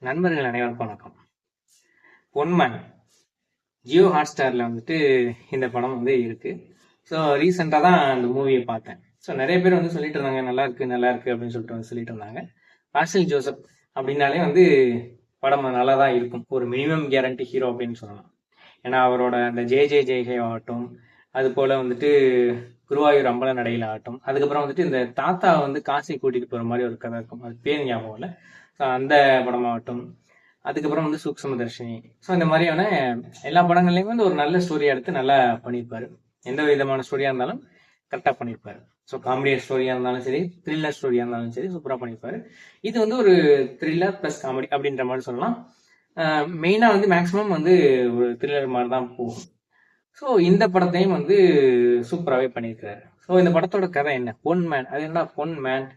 நண்பர்கள் அனைவருக்கும் வணக்கம். பொன்மேன் ஜியோ ஹாட்ஸ்டாரில் வந்துட்டு இந்த படம் வந்து இருக்கு. ஸோ ரீசெண்டாக தான் அந்த மூவியை பார்த்தேன். ஸோ நிறைய பேர் வந்து சொல்லிட்டு இருந்தாங்க நல்லா இருக்கு நல்லா இருக்கு அப்படின்னு சொல்லிட்டு வந்து சொல்லிட்டு இருந்தாங்க. பாசில் ஜோசப் அப்படின்னாலே வந்து படம் நல்லா தான் இருக்கும். ஒரு மினிமம் கேரண்டி ஹீரோ அப்படின்னு சொல்லலாம். ஏன்னா அவரோட அந்த ஜே ஜே ஜெய்ஹே ஆகட்டும், அது போல் வந்துட்டு குருவாயூர் அம்பல நடையில் ஆகட்டும், அதுக்கப்புறம் வந்துட்டு இந்த தாத்தா வந்து காசி கூட்டிகிட்டு போகிற மாதிரி ஒரு கதை இருக்கும். அது பேர் ஞாபகம் இல்லை. ஸோ அந்த படமாகட்டும், அதுக்கப்புறம் வந்து சூக்ஷ்ம தர்ஷினி. ஸோ இந்த மாதிரியான எல்லா படங்கள்லையும் வந்து ஒரு நல்ல ஸ்டோரியாக எடுத்து நல்லா பண்ணியிருப்பாரு. எந்த விதமான ஸ்டோரியாக இருந்தாலும் கரெக்டாக பண்ணியிருப்பாரு. ஸோ காமெடி ஸ்டோரியாக இருந்தாலும் சரி, த்ரில்லர் ஸ்டோரியாக இருந்தாலும் சரி, சூப்பராக பண்ணியிருப்பாரு. இது வந்து ஒரு த்ரில்லர் ப்ளஸ் காமெடி அப்படின்ற மாதிரி சொல்லலாம். மெயினாக வந்து மேக்ஸிமம் வந்து ஒரு த்ரில்லர் மாதிரி தான் போகும். ஸோ இந்த படத்தையும் வந்து சூப்பராகவே பண்ணியிருக்கிறாரு. ஸோ இந்த படத்தோட கதை என்ன? பொன் மேன். அது என்ன பொன் மேன்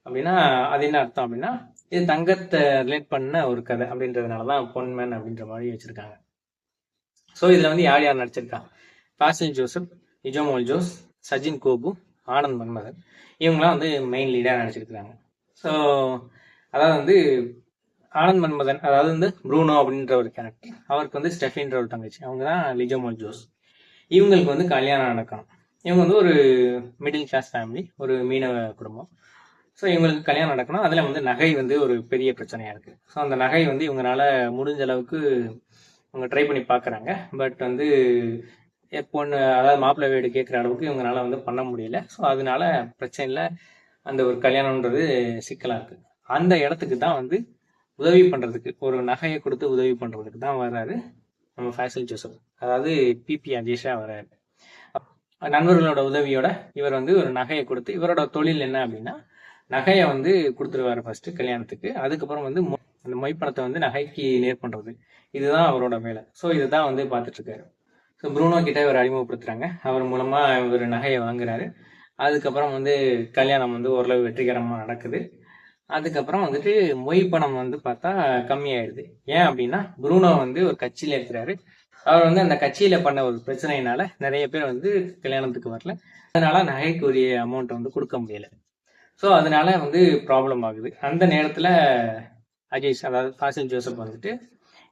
அப்படின்னா அது என்ன அர்த்தம் அப்படின்னா இது தங்கத்தை ரிலேட் பண்ண ஒரு கதை அப்படின்றதுனால தான் பொன் மேன் அப்படின்ற மாதிரி வச்சிருக்காங்க. ஸோ இதில் வந்து யார் யார் நடிச்சிருக்கா? பாசில் ஜோசப், இஜோமோல் ஜோஸ், சஜின் கோபு, ஆனந்த் மன்மதன், இவங்களாம் வந்து மெயின் லீடாக நடிச்சிருக்கிறாங்க. ஸோ அதாவது வந்து ஆனந்த் மன்மதன், அதாவது வந்து ப்ரூனோ அப்படின்ற ஒரு கேரக்டர், அவருக்கு வந்து ஸ்டெஃபின்ற ஒரு தங்கச்சி, அவங்க தான் லிஜோமோல் ஜோஸ். இவங்களுக்கு வந்து கல்யாணம் நடக்கும். இவங்க வந்து ஒரு மிடில் கிளாஸ் ஃபேமிலி, ஒரு மீனவ குடும்பம். ஸோ இவங்களுக்கு கல்யாணம் நடக்கணும். அதில் வந்து நகை வந்து ஒரு பெரிய பிரச்சனையாக இருக்குது. ஸோ அந்த நகை வந்து இவங்களால முடிஞ்ச அளவுக்கு அவங்க ட்ரை பண்ணி பார்க்குறாங்க. பட் வந்து பொண்ணு, அதாவது மாப்பிள்ளை வீடு கேட்குற அளவுக்கு இவங்களால வந்து பண்ண முடியல. ஸோ அதனால பிரச்சனையில் அந்த ஒரு கல்யாணம்ன்றது சிக்கலாக இருக்குது. அந்த இடத்துக்கு தான் வந்து உதவி பண்ணுறதுக்கு, ஒரு நகையை கொடுத்து உதவி பண்ணுறதுக்கு தான் வர்றாரு நம்ம பாசில் ஜோசப், அதாவது பிபி அஜேஷா வர்றாரு. நண்பர்களோட உதவியோட இவர் வந்து ஒரு நகையை கொடுத்து, இவரோட தொழில் என்ன அப்படின்னா நகையை வந்து கொடுத்துருவாரு ஃபர்ஸ்ட் கல்யாணத்துக்கு. அதுக்கப்புறம் வந்து அந்த மொய்ப்பணத்தை வந்து நகைக்கு நேர் பண்றது, இதுதான் அவரோட வேலை. ஸோ இதுதான் வந்து பார்த்துட்டு இருக்காரு. ஸோ ப்ரூனோ கிட்ட இவர் அறிமுகப்படுத்துறாங்க. அவர் மூலமா இவர் நகையை வாங்குறாரு. அதுக்கப்புறம் வந்து கல்யாணம் வந்து ஓரளவு வெற்றிகரமாக நடக்குது. அதுக்கப்புறம் வந்துட்டு மொய் பணம் வந்து பார்த்தா கம்மியாயிடுது. ஏன் அப்படின்னா ப்ரூனோ வந்து ஒரு கட்சியில இருக்கிறாரு. அவர் வந்து அந்த கட்சியில பண்ண ஒரு பிரச்சனையினால நிறைய பேர் வந்து கல்யாணத்துக்கு வரல. அதனால நகைக்குரிய அமௌண்ட் வந்து கொடுக்க முடியல. ஸோ அதனால வந்து ப்ராப்ளம் ஆகுது. அந்த நேரத்தில் அஜேஷ், அதாவது பாசில் ஜோசப் வந்துட்டு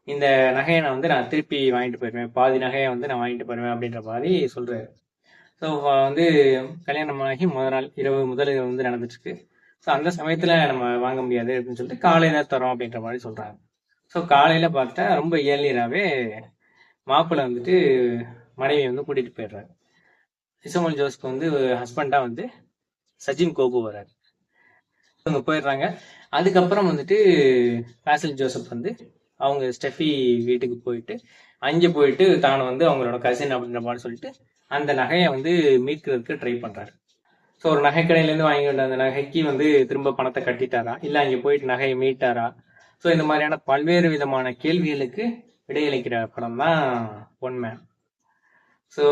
இந்த நகையை நான் திருப்பி வாங்கிட்டு போயிடுவேன், பாதி நகையை வந்து நான் வாங்கிட்டு போயிடுவேன் அப்படின்ற மாதிரி சொல்றாரு. ஸோ வந்து கல்யாணம் ஆகி முதல் நாள் இரவு முதல் இரவு வந்து நடந்துட்டு இருக்கு. ஸோ அந்த சமயத்தில் நம்ம வாங்க முடியாது அப்படின்னு சொல்லிட்டு காலையில் தரோம் அப்படின்ற மாதிரி சொல்றாங்க. ஸோ காலையில் பார்த்தா ரொம்ப இயர்லியராகவே மாப்பிள்ளை வந்துட்டு மனைவி வந்து கூட்டிகிட்டு போயிடுறாரு. இசமல் ஜோஸ்க்கு வந்து ஹஸ்பண்டாக வந்து சஜின் கோபு வர்றாரு. அவங்க போயிடுறாங்க. அதுக்கப்புறம் வந்துட்டு பாசில் ஜோசப் வந்து அவங்க ஸ்டெஃபி வீட்டுக்கு போயிட்டு அங்கே போயிட்டு தான் வந்து அவங்களோட கசின் அப்படின்ற மாதிரி சொல்லிட்டு அந்த நகையை வந்து மீட்கிறதுக்கு ட்ரை பண்றாரு. ஸோ ஒரு நகை கடையிலேருந்து வாங்கிட்டு அந்த நகைக்கு வந்து திரும்ப பணத்தை கட்டிட்டாரா, இல்லை அங்கே போயிட்டு நகையை மீட்டாரா? ஸோ இந்த மாதிரியான பல்வேறு விதமான கேள்விகளுக்கு விடையளிக்கிற படம் தான் பொன்மேன். ஸோ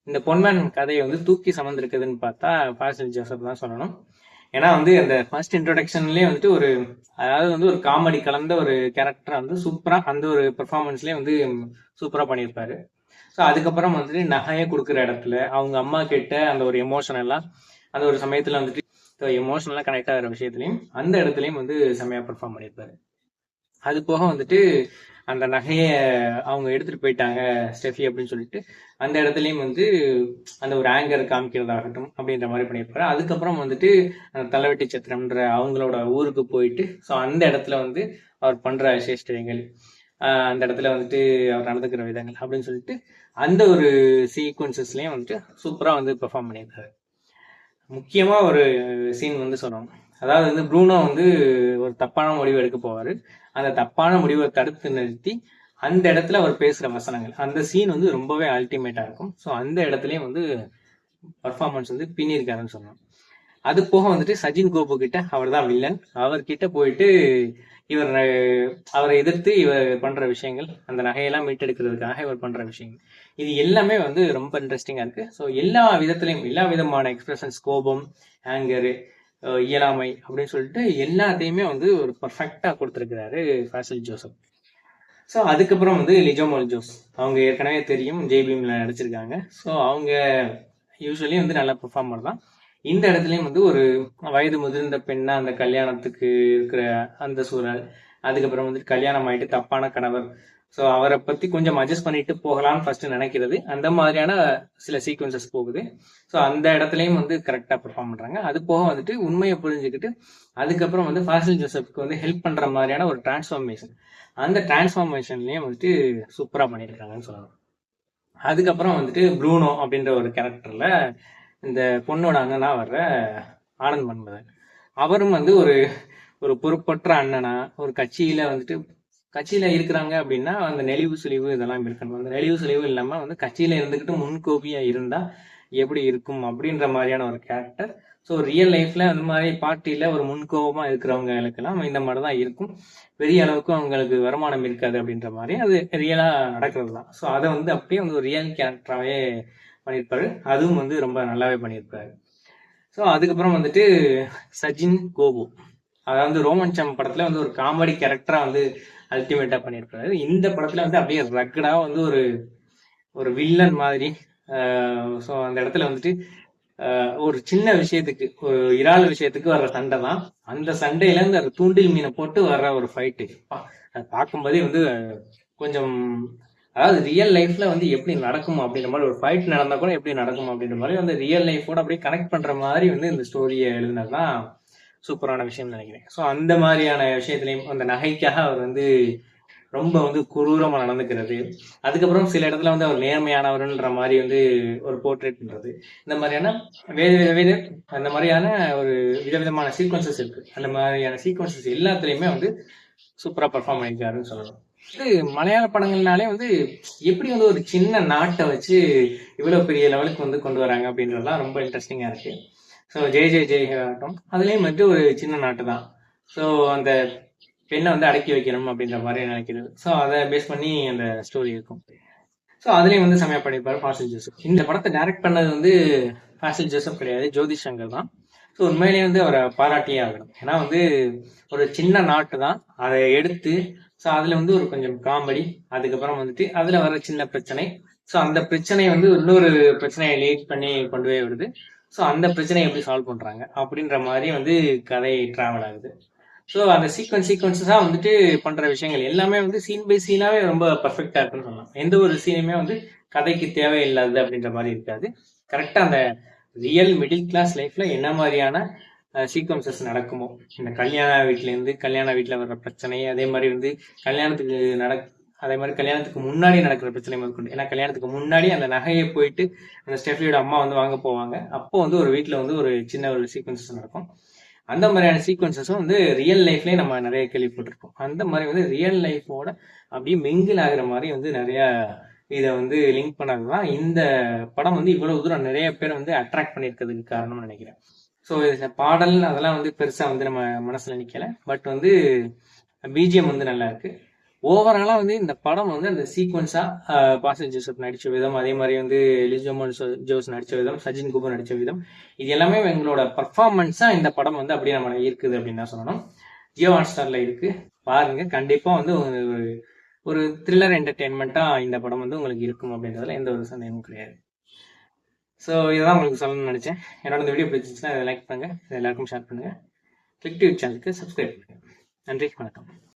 இந்த பொன்மேன் கதையை வந்து தூக்கி சமந்திருக்குதுன்னு பார்த்தா பாசில் ஜோசப் தான் சொல்லணும். ஏன்னா வந்து அந்த ஃபர்ஸ்ட் இன்ட்ரோடக்ஷன்லேயே வந்துட்டு ஒரு, அதாவது வந்து ஒரு காமெடி கலந்த ஒரு கேரக்டரை வந்து சூப்பராக அந்த ஒரு பெர்ஃபார்மன்ஸ்லேயே வந்து சூப்பராக பண்ணியிருப்பாரு. ஸோ அதுக்கப்புறம் வந்துட்டு நகையை கொடுக்குற இடத்துல அவங்க அம்மா கிட்ட அந்த ஒரு எமோஷன் எல்லாம் அந்த ஒரு சமயத்தில் வந்துட்டு எமோஷனலாக கனெக்ட் ஆகிற விஷயத்துலையும் அந்த இடத்துலையும் வந்து செம்மையாக பெர்ஃபார்ம் பண்ணியிருப்பாரு. அது போக வந்துட்டு அந்த நகையை அவங்க எடுத்துட்டு போயிட்டாங்க ஸ்டெஃபி அப்படின்னு சொல்லிட்டு அந்த இடத்துலையும் வந்து அந்த ஒரு ஆங்கர் காமிக்கிறதாகட்டும் அப்படின்ற மாதிரி பண்ணியிருப்பாரு. அதுக்கப்புறம் வந்துட்டு அந்த தலைவெட்டி சத்திரம்ன்ற அவங்களோட ஊருக்கு போயிட்டு ஸோ அந்த இடத்துல வந்து அவர் பண்ற சேஷ்டங்கள், அந்த இடத்துல வந்துட்டு அவர் நடந்துக்கிற விதங்கள் அப்படின்னு சொல்லிட்டு அந்த ஒரு சீக்வன்சஸ்லயும் வந்துட்டு சூப்பரா வந்து பெர்ஃபார்ம் பண்ணியிருக்காரு. முக்கியமா ஒரு சீன் வந்து சொல்லணும். அதாவது வந்து ப்ரூனோ வந்து ஒரு தப்பான முடிவு எடுக்க போவாரு. அந்த தப்பான முடிவை தடுத்து நிறுத்தி அந்த இடத்துல அவர் பேசுற வசனங்கள், அந்த சீன் வந்து ரொம்பவே அல்டிமேட்டா இருக்கும். ஸோ அந்த இடத்துலயும் வந்து பர்ஃபார்மன்ஸ் வந்து பின்னிருக்காருன்னு சொல்லணும். அது போக வந்துட்டு சஜின் கோபு கிட்ட அவர் தான் வில்லன். அவர்கிட்ட போயிட்டு இவர் அவரை எதிர்த்து இவர் பண்ற விஷயங்கள், அந்த நகையெல்லாம் மீட்டெடுக்கிறதுக்காக இவர் பண்ற விஷயங்கள், இது எல்லாமே வந்து ரொம்ப இன்ட்ரெஸ்டிங்கா இருக்கு. ஸோ எல்லா விதத்திலையும் எல்லா விதமான எக்ஸ்பிரஷன்ஸ், கோபம், ஆங்கரு, இயலாமை அப்படின்னு சொல்லிட்டு எல்லாத்தையுமே வந்து ஒரு பர்ஃபெக்டா கொடுத்துருக்கிறாரு பாசில் ஜோசப். ஸோ அதுக்கப்புறம் வந்து லிஜோமோல் ஜோஸ், அவங்க ஏற்கனவே தெரியும், ஜெய்பீம்ல நடிச்சிருக்காங்க. ஸோ அவங்க யூஸ்வலி வந்து நல்ல பெர்ஃபார்மர் தான். இந்த இடத்துலையும் வந்து ஒரு வயது முதிர்ந்த பெண்ணா அந்த கல்யாணத்துக்கு இருக்கிற அந்த சூழல், அதுக்கப்புறம் வந்துட்டு கல்யாணம் ஆயிட்டு தப்பான கணவர், ஸோ அவரை பத்தி கொஞ்சம் அட்ஜஸ்ட் பண்ணிட்டு போகலாம்னு ஃபர்ஸ்ட் நினைக்கிறது, அந்த மாதிரியான சில சீக்வன்சஸ் போகுது. ஸோ அந்த இடத்துலையும் வந்து கரெக்டாக பெர்ஃபார்ம் பண்றாங்க. அது போக வந்துட்டு உண்மையை புரிஞ்சுக்கிட்டு அதுக்கப்புறம் வந்து ஃபாசில் ஜோசப்க்கு வந்து ஹெல்ப் பண்ற மாதிரியான ஒரு டிரான்ஸ்ஃபார்மேஷன், அந்த டிரான்ஸ்ஃபார்மேஷன்லயும் வந்துட்டு சூப்பரா பண்ணியிருக்காங்கன்னு சொல்லலாம். அதுக்கப்புறம் வந்துட்டு ப்ரூனோ அப்படின்ற ஒரு கேரக்டர்ல இந்த பொண்ணோட அண்ணனா வர்ற ஆனந்த் மன்மதன், அவரும் வந்து ஒரு ஒரு பொறுப்பற்ற அண்ணனா ஒரு கட்சியில இருக்கிறாங்க அப்படின்னா அந்த நெளிவு சுழிவு இதெல்லாம் இருக்கணும். அந்த நெளிவு சுழிவு இல்லாம வந்து கட்சியில இருந்துகிட்டு முன்கோபியா இருந்தா எப்படி இருக்கும் அப்படின்ற மாதிரியான ஒரு கேரக்டர். ஸோ ரியல் லைஃப்ல அந்த மாதிரி பார்ட்டியில ஒரு முன்கோபமா இருக்கிறவங்களுக்கெல்லாம் இந்த மாதிரி தான் இருக்கும். பெரிய அளவுக்கு அவங்களுக்கு வருமானம் இருக்காது அப்படின்ற மாதிரி அது ரியலா நடக்கிறது தான். ஸோ அதை வந்து அப்படியே வந்து ஒரு ரியல் கேரக்டராகவே பண்ணியிருப்பாரு. அதுவும் வந்து ரொம்ப நல்லாவே பண்ணியிருப்பாரு. ஸோ அதுக்கப்புறம் வந்துட்டு சஜின் கோபு, அதாவது ரோமன்சம் படத்துல வந்து ஒரு காமெடி கேரக்டரா வந்து அல்டிமேட்டா பண்ணியிருப்பாரு. இந்த படத்துல வந்து அப்படியே ரக்கடா வந்து ஒரு ஒரு வில்லன் மாதிரி. ஸோ அந்த இடத்துல வந்துட்டு ஒரு சின்ன விஷயத்துக்கு, ஒரு இறால் விஷயத்துக்கு வர்ற சண்டை தான். அந்த சண்டையில இருந்து அந்த தூண்டில் மீனை போட்டு வர்ற ஒரு ஃபைட்டு, அது பார்க்கும்போதே வந்து கொஞ்சம், அதாவது ரியல் லைஃப்ல வந்து எப்படி நடக்கும் அப்படின்ற மாதிரி, ஒரு ஃபைட் நடந்தா கூட எப்படி நடக்கும் அப்படின்ற மாதிரி வந்து ரியல் லைஃபோட அப்படியே கனெக்ட் பண்ற மாதிரி வந்து இந்த ஸ்டோரியை எழுதினதுதான் சூப்பரான விஷயம் நினைக்கிறேன். ஸோ அந்த மாதிரியான விஷயத்துலையும் அந்த நகைக்காக அவர் வந்து ரொம்ப வந்து குரூரமா நடந்துக்கிறது, அதுக்கப்புறம் சில இடத்துல வந்து அவர் நேர்மையானவர்ன்ற மாதிரி வந்து ஒரு போர்ட்ரேட் பண்றது, இந்த மாதிரியான வேறு வேறு அந்த மாதிரியான ஒரு விதவிதமான சீக்வன்சஸ் இருக்கு. அந்த மாதிரியான சீக்வன்சஸ் எல்லாத்துலயுமே வந்து சூப்பரா பெர்ஃபார்ம் பண்ணியிருக்காருன்னு சொல்லணும். இது மலையாள படங்கள்னாலே வந்து எப்படி வந்து ஒரு சின்ன நாட்டை வச்சு இவ்வளவு பெரிய லெவலுக்கு வந்து கொண்டு வராங்க அப்படின்றதுலாம் ரொம்ப இன்ட்ரெஸ்டிங்கா இருக்கு. ஸோ ஜெய் ஜெய் ஜெய் ஆகட்டும், அதுலேயும் வந்து ஒரு சின்ன நாட்டு தான். ஸோ அந்த பெண்ணை வந்து அடக்கி வைக்கணும் அப்படின்ற மாதிரி நினைக்கிறது. ஸோ அதை பேஸ் பண்ணி அந்த ஸ்டோரி இருக்கும். ஸோ அதுலேயும் வந்து செமையா பண்ணியிருப்பாரு ஃபாசில் ஜோசப். இந்த படத்தை டைரக்ட் பண்ணது வந்து ஃபாசில் ஜோசப் கிடையாது, ஜோதி சங்கர் தான். ஸோ உண்மையிலேயே வந்து அவரை பாராட்டியே ஆகணும். ஏன்னா வந்து ஒரு சின்ன நாட்டு தான், அதை எடுத்து ஸோ அதில் வந்து ஒரு கொஞ்சம் காமெடி, அதுக்கப்புறம் வந்துட்டு அதில் வர சின்ன பிரச்சனை, ஸோ அந்த பிரச்சனையை வந்து இன்னொரு பிரச்சனையை லீட் பண்ணி கொண்டு போய் விடுது. ஸோ அந்த பிரச்சனையை எப்படி சால்வ் பண்ணுறாங்க அப்படின்ற மாதிரி வந்து கதை ட்ராவல் ஆகுது. ஸோ அந்த சீக்வன்ஸாக வந்துட்டு பண்ணுற விஷயங்கள் எல்லாமே வந்து சீன் பை சீனாகவே ரொம்ப பர்ஃபெக்டாக இருக்குன்னு சொல்லலாம். எந்த ஒரு சீனுமே வந்து கதைக்கு தேவையில்லாது அப்படின்ற மாதிரி இருக்காது. கரெக்டாக அந்த ரியல் மிடில் கிளாஸ் லைஃப்பில் என்ன மாதிரியான சீக்வன்சஸ் நடக்குமோ, இந்த கல்யாண வீட்டில் வர்ற பிரச்சனை, அதே மாதிரி வந்து கல்யாணத்துக்கு அதே மாதிரி கல்யாணத்துக்கு முன்னாடி நடக்கிற பிரச்சனை முதற்கொண்டு. ஏன்னா கல்யாணத்துக்கு முன்னாடி அந்த நகையை போயிட்டு அந்த ஸ்டெஃபியோட அம்மா வந்து வாங்க போவாங்க. அப்போ வந்து ஒரு வீட்டில் வந்து ஒரு சின்ன ஒரு சீக்வன்சஸ் நடக்கும். அந்த மாதிரியான சீக்வன்சஸும் வந்து ரியல் லைஃப்லேயே நம்ம நிறைய கேள்விப்பட்டிருக்கோம். அந்த மாதிரி வந்து ரியல் லைஃபோட அப்படியே மிங்கிள் ஆகிற மாதிரி வந்து நிறைய இதை வந்து லிங்க் பண்ணதுதான் இந்த படம் வந்து இவ்வளவு தூரம் நிறைய பேர் வந்து அட்ராக்ட் பண்ணியிருக்கிறதுக்கு காரணம்னு நினைக்கிறேன். ஸோ பாடல் அதெல்லாம் வந்து பெருசாக வந்து நம்ம மனசில் நிற்கல. பட் வந்து பிஜிஎம் வந்து நல்லா இருக்கு. ஓவராலாக வந்து இந்த படம் வந்து அந்த சீக்வன்ஸாக பாசில் ஜோசப் நடித்த விதம், அதே மாதிரி வந்து லிஜோமன் ஜோஸ் நடித்த விதம், சஜின் குபர் நடித்த விதம், இது எல்லாமே எங்களோட பர்ஃபார்மன்ஸாக இந்த படம் வந்து அப்படியே நம்ம இருக்குது அப்படின்னு தான் சொல்லணும். ஜியோ ஹாட்ஸ்டாரில் இருக்குது, பாருங்க. கண்டிப்பாக வந்து ஒரு த்ரில்லர் என்டர்டெயின்மெண்ட்டாக இந்த படம் வந்து உங்களுக்கு இருக்கும் அப்படின்றதுல எந்த ஒரு சந்தேகமும் கிடையாது. ஸோ இதான் உங்களுக்கு சொல்லணும்னு நினச்சேன். என்னோட இந்த வீடியோ பிடிச்சிச்சுன்னா இதை லைக் பண்ணுங்கள், இதை எல்லாருக்கும் ஷேர் பண்ணுங்கள், கிளிக் டிவி சேனலுக்கு சப்ஸ்கிரைப் பண்ணுங்கள். நன்றி, வணக்கம்.